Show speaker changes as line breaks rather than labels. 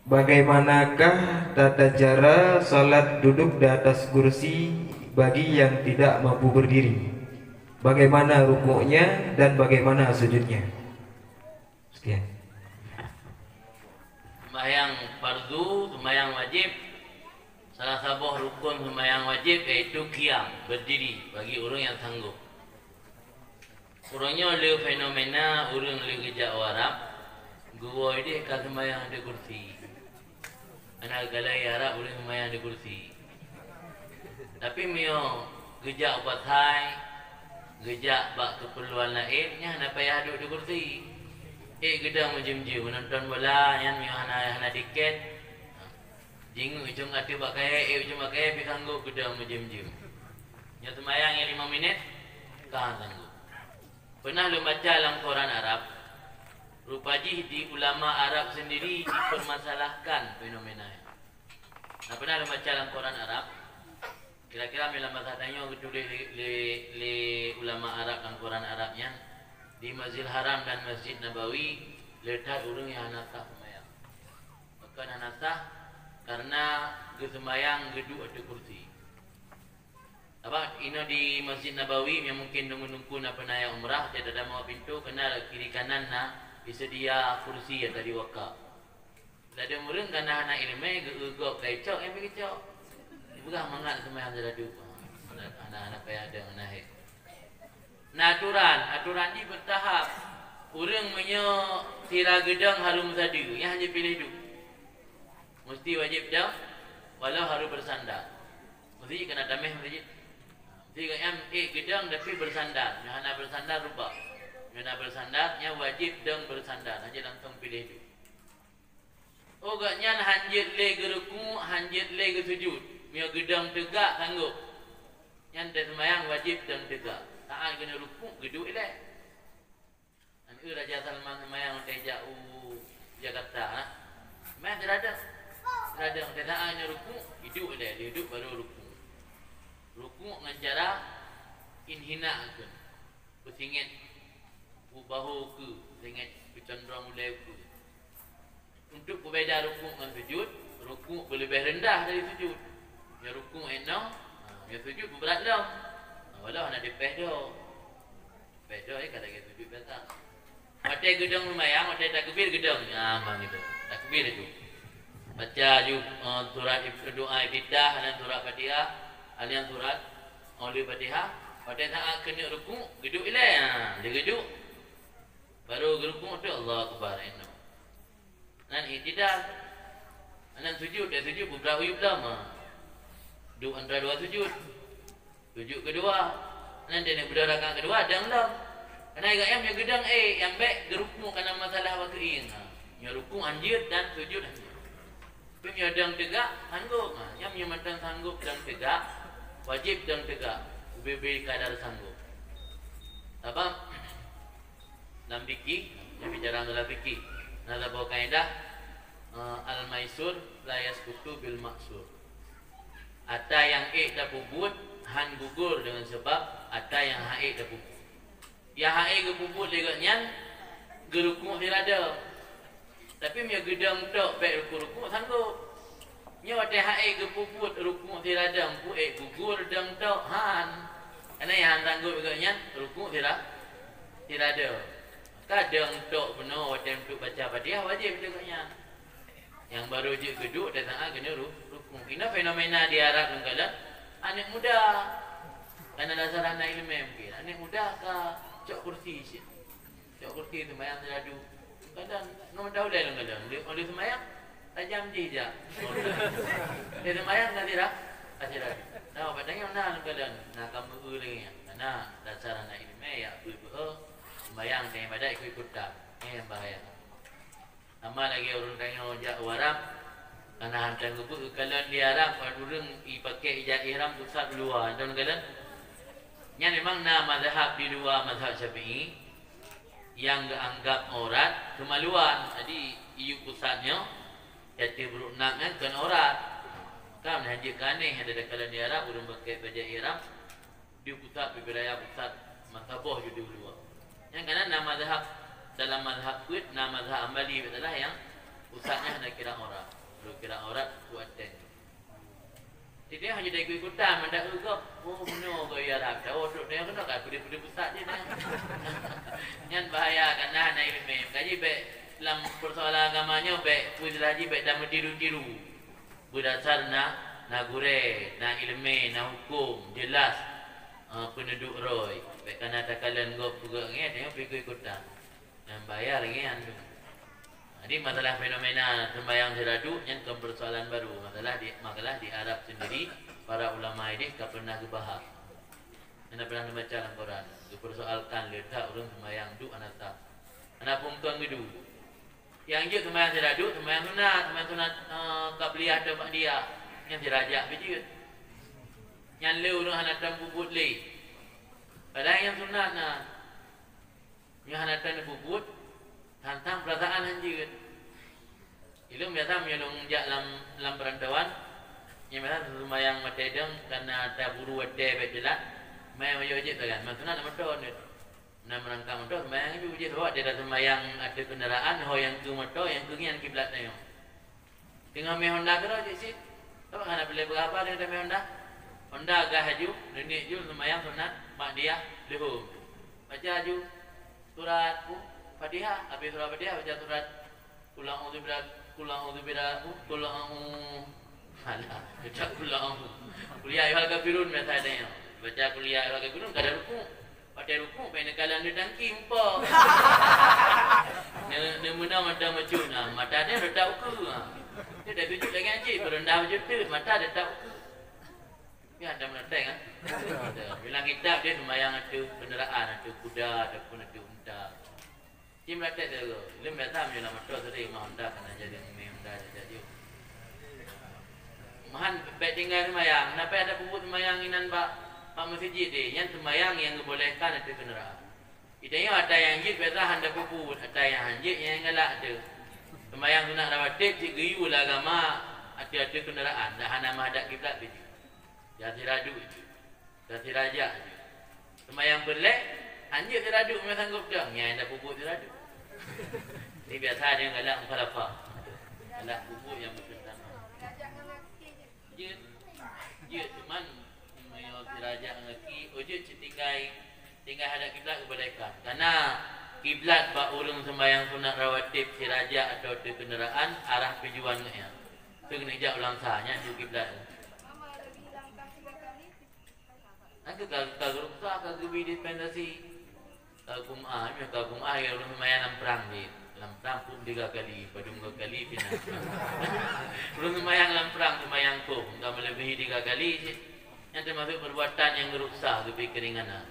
Bagaimanakah tata cara salat duduk di atas kursi bagi yang tidak mampu berdiri? Bagaimana rukuknya dan bagaimana sujudnya? Sekian.
Sembahyang fardu, sembahyang wajib. Salah satu rukun sembahyang wajib iaitu qiyam, berdiri bagi orang yang sanggup. Orangnya oleh fenomena orang oleh gejak Arab, gua ini kan sembahyang di kursi. Anak galai Arab boleh sembahyang di kursi. Tapi mio gejak batai, gejak bak keperluan lainnya nak payah duduk di kursi. Gedang menjem-jem menonton bola yang mio hana tiket. Jinggu ujung hati pakai, ujung pakai, tapi sanggup gedang menjem-jem. Yang sembahyang yang 5 minit, kan sanggup. Pernah lu baca dalam Quran Arab, rupanya di ulama Arab sendiri dipermasalahkan fenomena. Nah, pernah lu baca dalam Quran Arab, kira-kira bila masa tanya gitu le ulama Arab dalam Quran Arabnya di Masjidil Haram dan Masjid Nabawi letak urung yang hanasah sembahyang. Bukan hanasah karena sembahyang geduk ada kursi. Apa ini di Masjid Nabawi yang mungkin nunggu nak pernah yang umrah tiada ada mau pintu kena kiri kanan na disedia kursi ya tadi wakaf. Ada murung kena anak ilmu gegok kecok yang kecok. Bukan mangat sembahyang teradu. Anak-anak payah ada anak. Nah, aturan ni bertahap. Orang menyo tira gedang harum sadu, yang hanya pilih duduk. Mesti wajib dah, walau harus bersandar. Mesti kena damai mesti. Mesti yang gedang tapi bersandar. Yang hanya bersandar rubah. Yang hanya bersandar, yang wajib dang bersandar. Hanya langsung pilih duduk. Oh, gaknya hanjit le geruku, hanjit le gesujud. Mio gedang tegak sanggup. Yang dah sembahyang wajib dang tegak. Tak kena rukuk geduk elak. Nanti Raja Salman sembahyang teh jauh Jakarta lah. Sembahyang terada. Terada teh tak kena rukuk, hidup elak, dia duduk baru rukuk. Rukuk dengan cara inhina ke. Kusingit bahu ke, singit kecondra mulai ke. Untuk berbeza rukuk dengan sujud, rukuk lebih rendah dari sujud. Ya rukuk enak, ya sujud berat dah. Walau nak dipeh dah. Dipeh dah kata kita sujud biasa. Mati gedang lumayan, mati takbir gedang. Ya, mang itu. Takbir itu. Baca surat doa iftitah dan surat Fatihah, alian surat oleh Fatihah. Pada saat kena rukuk, geduk ilai. Dia geduk. Baru rukuk tu Allah Akbar. Dan iktidal. Dan sujud, dia sujud beberapa uyub lama. Duduk antara dua sujud. Sujud kedua. Nanti nak berdoa rakaat kedua ada enggak? Karena yang punya gedang yang baik gerukmu karena masalah waktu ini. Yang rukuk anjir dan sujud anjir. Tapi yang dang tegak sanggup. Yang punya matan sanggup dan tegak wajib dan tegak. Ubebe kadar sanggup. Apa? Dalam fikih, yang bicara dalam fikih. Nada bawa kaedah al-maisur la yasqutu bil maksur. Ada yang dah puput han gugur dengan sebab ada yang haid dah puput. Yang haid ke puput leganya gerukuk dia ada. Tapi dia gedang tok baik rukuk sanggup. Nya ada haid ke puput rukuk dia ada empu gugur dang tok han. Karena yang sanggup leganya rukuk dia ada. Kadang tok penuh dan untuk baca Fatihah wajib leganya. Yang baru je geduk dan tak kena rukuk. Ini fenomena di Arab kadang anak muda karena dasar anak ilmu mungkin anak muda ke cok kursi sih, cok kursi sembahyang teradu kadang no tahu dah kadang oleh sembahyang tajam je dia sembahyang tak tidak tidak tahu padanya mana kadang nak kamu lagi karena dasar anak ilmu ya sembahyang dengan badak ikut tak ini yang bahaya. Sama lagi orang tanya jak Arab karena hantar gubuk kalau di Arab orang pakai ijaz ihram pusat luar dan kadang yang memang nama mazhab di luar mazhab Syafi'i yang dianggap aurat kemaluan. Jadi iu pusatnya jati berunak kan aurat. Kan haji kaneh ada kalau di Arab orang pakai baju ihram di pusat wilayah pusat mazhabah di luar. Yang kadang nama mazhab dalam mazhab kuit nama mazhab Ambali adalah yang pusatnya hendak kira orang. Kalau kira orang buat ten. Jadi hanya dia ikutan, mendak juga. Oh benar kau ya Arab. Jauh tu dia kena kat pudi pusat je dah. Yang bahaya kerana naik ilmu. Kaji baik dalam persoalan agamanya baik puji haji baik dalam tiru-tiru. Berdasar nak gure, nak ilmu, nak hukum jelas. Penduduk roy. Baik kerana takalan gop juga ni dia pergi ikutan. Yang bayar lagi anu. Jadi masalah fenomena sembahyang seradu yang ke persoalan baru. Makalah di Arab sendiri para ulama ini tak pernah dibahas. Anda pernah membaca dalam Quran. Dipersoalkan letak orang sembahyang du anak tak. Anak pungkang gedu. Yang je sembahyang seradu, sembahyang sunat qabliyah atau ba'diyah. Yang dirajak biji. Yang le orang anak tam bubut le. Padahal yang sunat yang anak tam bubut tentang perasaan anjir. Ilmu biasa menyelong jak dalam perantauan. Yang biasa sembahyang mati deng karena ada buru ada bejelat. Sembahyang wajib tu kan. Maksudnya nama motor ni. Nak merangkak motor sembahyang itu wajib sebab dia dah sembahyang ada kenderaan. Ho yang ke motor, yang ke yang kiblat ni. Tengah main Honda ke tu sit. Tahu kan boleh berapa dengan main Honda? Honda agak haju, nenek ju sembahyang sunat, mak dia lehum. Baca haju surat Fatihah, habis surah Fatihah baca surat Qul a'udzu alah, baca Qul a'udzu. Qul ya ayyuhal kafirun biasa ada. Baca Qul ya ayyuhal kafirun kada ruku. Pada ruku pai nekalan dia dangki empa. Ne mena mata macuna, mata dia retak uku. Dia dah tunjuk lagi anjing berendah macam tu, mata dia tak uku. Ya ada menentang kan? Bilang kitab dia sembahyang ada kenderaan, ada kuda ataupun ada unta. Dia melatak tu. Dia biasa menjelang motor sering mah Honda kena jadi Honda jadi. Mahan baik tinggal sembahyang. Kenapa ada puput sembahyang inan pak masjid dia? Yang sembahyang yang dibolehkan ada kenderaan. Idanya ada yang jid biasa handa puput, ada yang hanjit yang galak ada. Sembahyang sunat rawatib si geyu lah agama ada kenderaan. Dah hana menghadap kiblat begitu. Jadi radu itu. Jadi raja itu. Sembahyang berlek anjir teradu memang sanggup dah. Yang dah puput teradu. Ini biasa dia galak mukhalafah. Galak puput yang pertama. Je cuman mayo dirajak ngaki ujud tinggal hadap kiblat kebaikan. Karena kiblat bak urang sembahyang sunat rawatib si raja atau di kenderaan arah tujuannya. Tu kena jak ulang sahnya di kiblat. Aku kagak rusak kagak dispensasi. Kumah yang orang sembahyang dalam perang di dalam perang pun 3 kali, pada 2 kali pindah. Orang sembahyang dalam perang sembahyang pun tak melebihi 3 kali. Yang termasuk perbuatan yang merusak lebih keringanan.